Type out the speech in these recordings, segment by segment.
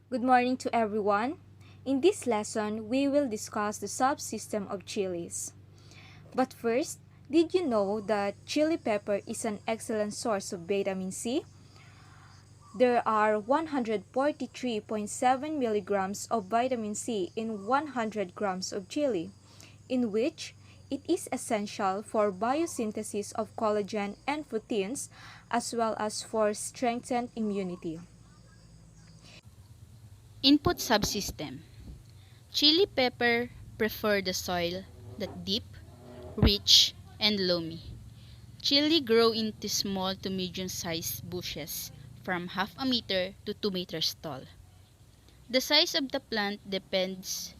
Good morning to everyone. In this lesson, we will discuss the subsystem of chilies. But first, did you know that chili pepper is an excellent source of vitamin C? There are 143.7 milligrams of vitamin C in 100 grams of chili, in which it is essential for biosynthesis of collagen and proteins as well as for strengthened immunity. Input subsystem. Chili pepper prefer the soil that deep, rich, and loamy. Chili grow into small to medium-sized bushes from half a meter to 2 meters tall. The size of the plant depends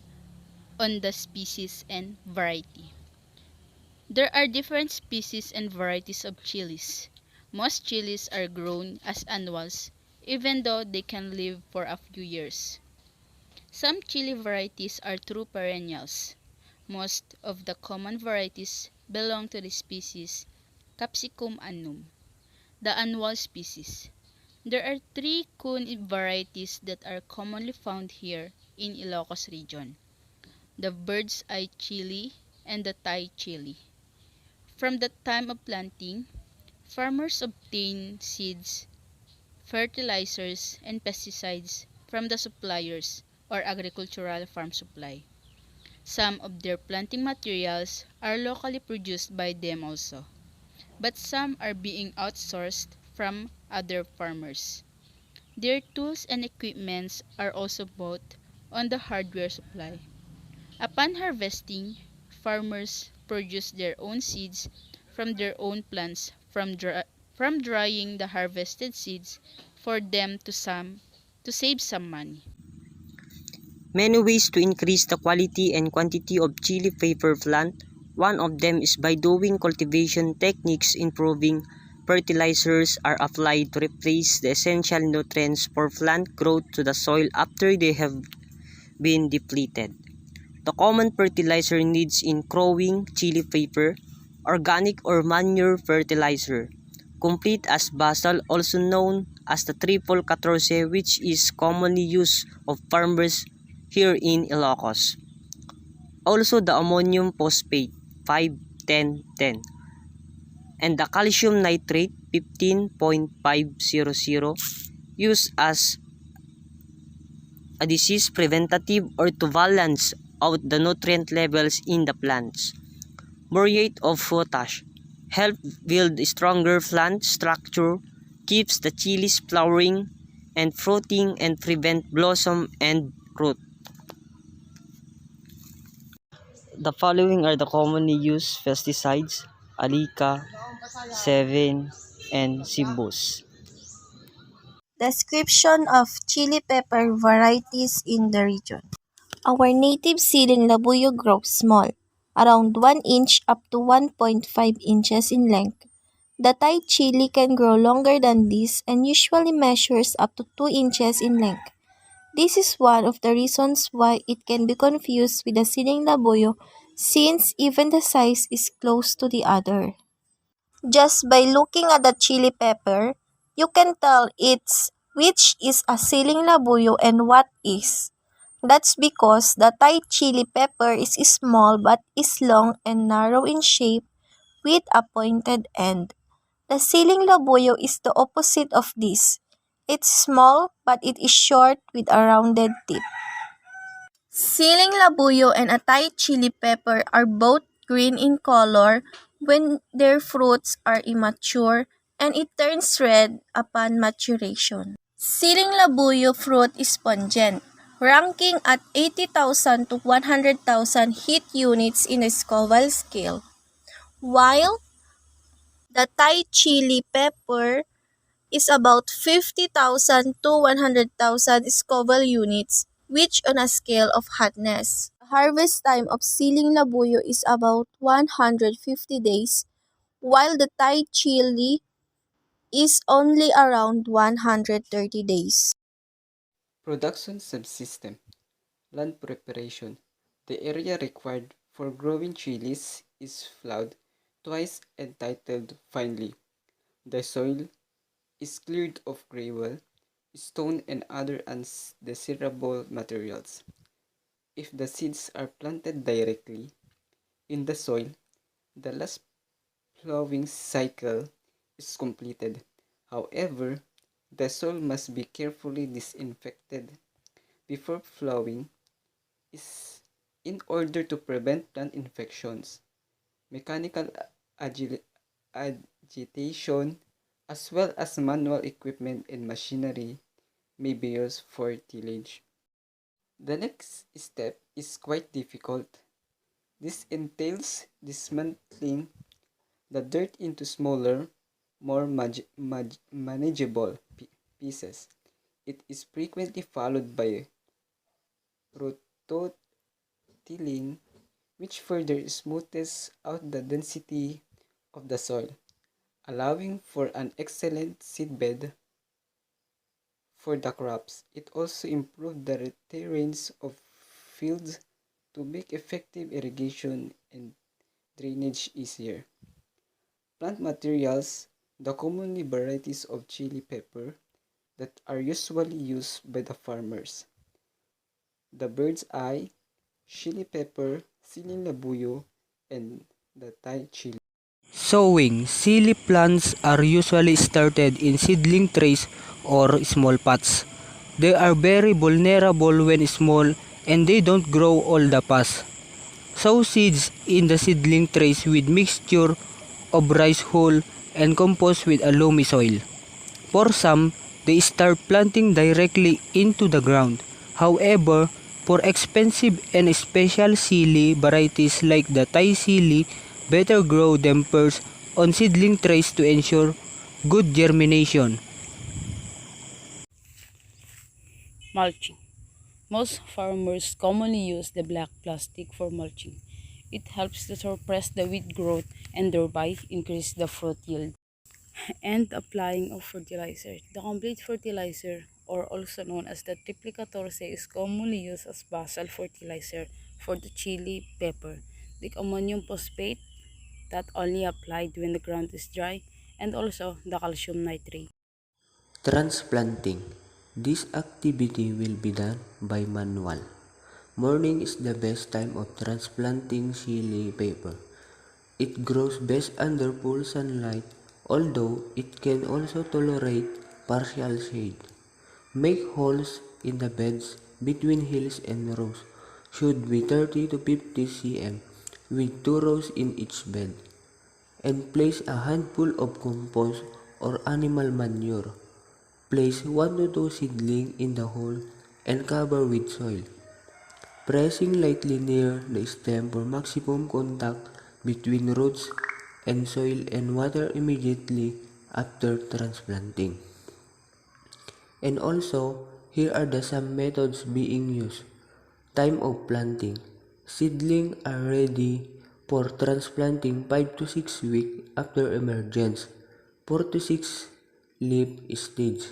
on the species and variety. There are different species and varieties of chilies. Most chilies are grown as annuals, even though they can live for a few years. Some chili varieties are true perennials. Most of the common varieties belong to the species Capsicum annum, the annual species. There are three cone varieties that are commonly found here in Ilocos region: the bird's eye chili and the Thai chili. From the time of planting, farmers obtain seeds, fertilizers, and pesticides from the suppliers or agricultural farm supply. Some of their planting materials are locally produced by them also, but some are being outsourced from other farmers. Their tools and equipments are also bought on the hardware supply. Upon harvesting, farmers produce their own seeds from their own plants from drying the harvested seeds for them to save some money. Many ways to increase the quality and quantity of chili pepper plant. One of them is by doing cultivation techniques. Improving fertilizers are applied to replace the essential nutrients for plant growth to the soil after they have been depleted. The common fertilizer needs in growing chili pepper: organic or manure fertilizer, complete as basal, also known as the triple 14, which is commonly used of farmers here in Ilocos. Also the ammonium phosphate 5-10-10 and the calcium nitrate 15.500, used as a disease preventative or to balance out the nutrient levels in the plants. Muriate of potash help build stronger plant structure, keeps the chilies flowering and fruiting, and prevent blossom and root. The following are the commonly used pesticides: Alika, 7, and Simbus. Description of chili pepper varieties in the region. Our native siling labuyo grows small, around 1 inch up to 1.5 inches in length. The Thai chili can grow longer than this and usually measures up to 2 inches in length. This is one of the reasons why it can be confused with the siling labuyo, since even the size is close to the other. Just by looking at the chili pepper, you can tell it's which is a siling labuyo and what is. That's because the Thai chili pepper is small but is long and narrow in shape with a pointed end. The siling labuyo is the opposite of this. It's small but it is short with a rounded tip. Siling labuyo and a Thai chili pepper are both green in color when their fruits are immature, and it turns red upon maturation. Siling labuyo fruit is pungent, ranking at 80,000 to 100,000 heat units in a Scoville scale, while the Thai chili pepper is about 50,000 to 100,000 Scoville units, which on a scale of hotness. The harvest time of siling labuyo is about 150 days, while the Thai chili is only around 130 days. Production subsystem. Land preparation. The area required for growing chilies is plowed twice and tilled finely. The soil is cleared of gravel stone, and other undesirable materials. If the seeds are planted directly in the soil, the last plowing cycle is completed. However, the soil must be carefully disinfected before plowing is in order to prevent plant infections. Mechanical agitation as well as manual equipment and machinery may be used for tillage. The next step is quite difficult. This entails dismantling the dirt into smaller, more manageable pieces. It is frequently followed by rototilling, which further smooths out the density of the soil, allowing for an excellent seedbed for the crops. It also improved the terrains of fields to make effective irrigation and drainage easier. Plant materials, the commonly varieties of chili pepper that are usually used by the farmers. The bird's eye, chili pepper, siling labuyo, and the Thai chili. Sowing. Silly plants are usually started in seedling trays or small pots. They are very vulnerable when small and they don't grow all the fast. Sow seeds in the seedling trays with mixture of rice hull and compost with a loamy soil. For some, they start planting directly into the ground. However, for expensive and special silly varieties like the Thai silly, better grow them first on seedling trays to ensure good germination. Mulching. Most farmers commonly use the black plastic for mulching. It helps to suppress the weed growth and thereby increase the fruit yield. And applying of fertilizer. The complete fertilizer, or also known as the triplicatorce, is commonly used as basal fertilizer for the chili pepper. The ammonium phosphate that only applied when the ground is dry, and also the calcium nitrate. Transplanting. This activity will be done by manual. Morning is the best time of transplanting chili pepper. It grows best under full sunlight, although it can also tolerate partial shade. Make holes in the beds between hills and rows. Should be 30 to 50 cm with 2 rows in each bed. And place a handful of compost or animal manure. Place 1 to 2 seedling in the hole and cover with soil, pressing lightly near the stem for maximum contact between roots and soil and water immediately after transplanting. And also, here are the some methods being used. Time of planting. Seedlings are ready for transplanting 5 to 6 weeks after emergence. 4 to 6 leaf stage.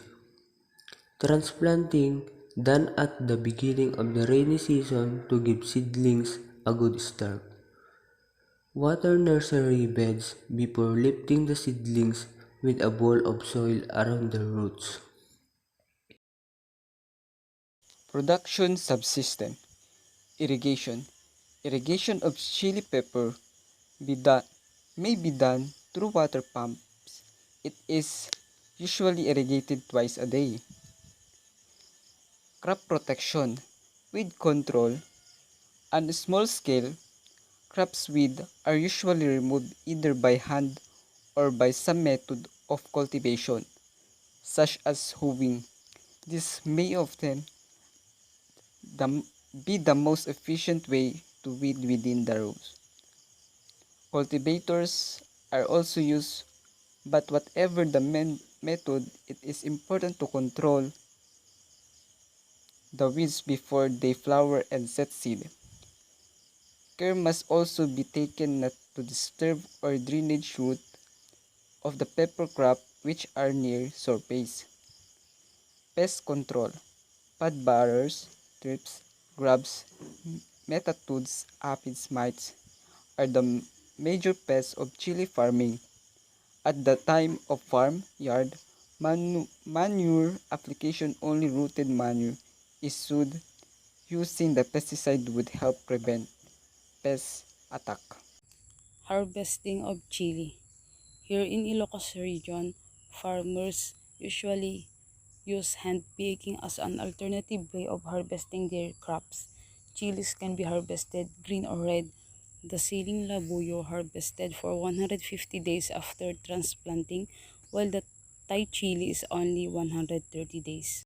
Transplanting done at the beginning of the rainy season to give seedlings a good start. Water nursery beds before lifting the seedlings with a bowl of soil around the roots. Production subsystem. Irrigation. Irrigation of chili pepper be done, may be done through water pumps. It is usually irrigated twice a day. Crop protection. Weed control. On a small scale, crops weed are usually removed either by hand or by some method of cultivation, such as hoeing. This may often be the most efficient way to weed within the rows. Cultivators are also used, but whatever the method, it is important to control the weeds before they flower and set seed. Care must also be taken not to disturb or drainage root of the pepper crop which are near surface. Pest control. Pod borers, thrips, grubs, metatodes, aphids, mites are the major pests of chili farming. At the time of farm yard Manure application, only rooted manure is sold. Using the pesticide would help prevent pest attack. Harvesting of chili. Here in Ilocos region, farmers usually use hand picking as an alternative way of harvesting their crops. Chilies can be harvested green or red. The siling labuyo harvested for 150 days after transplanting, while the Thai chili is only 130 days.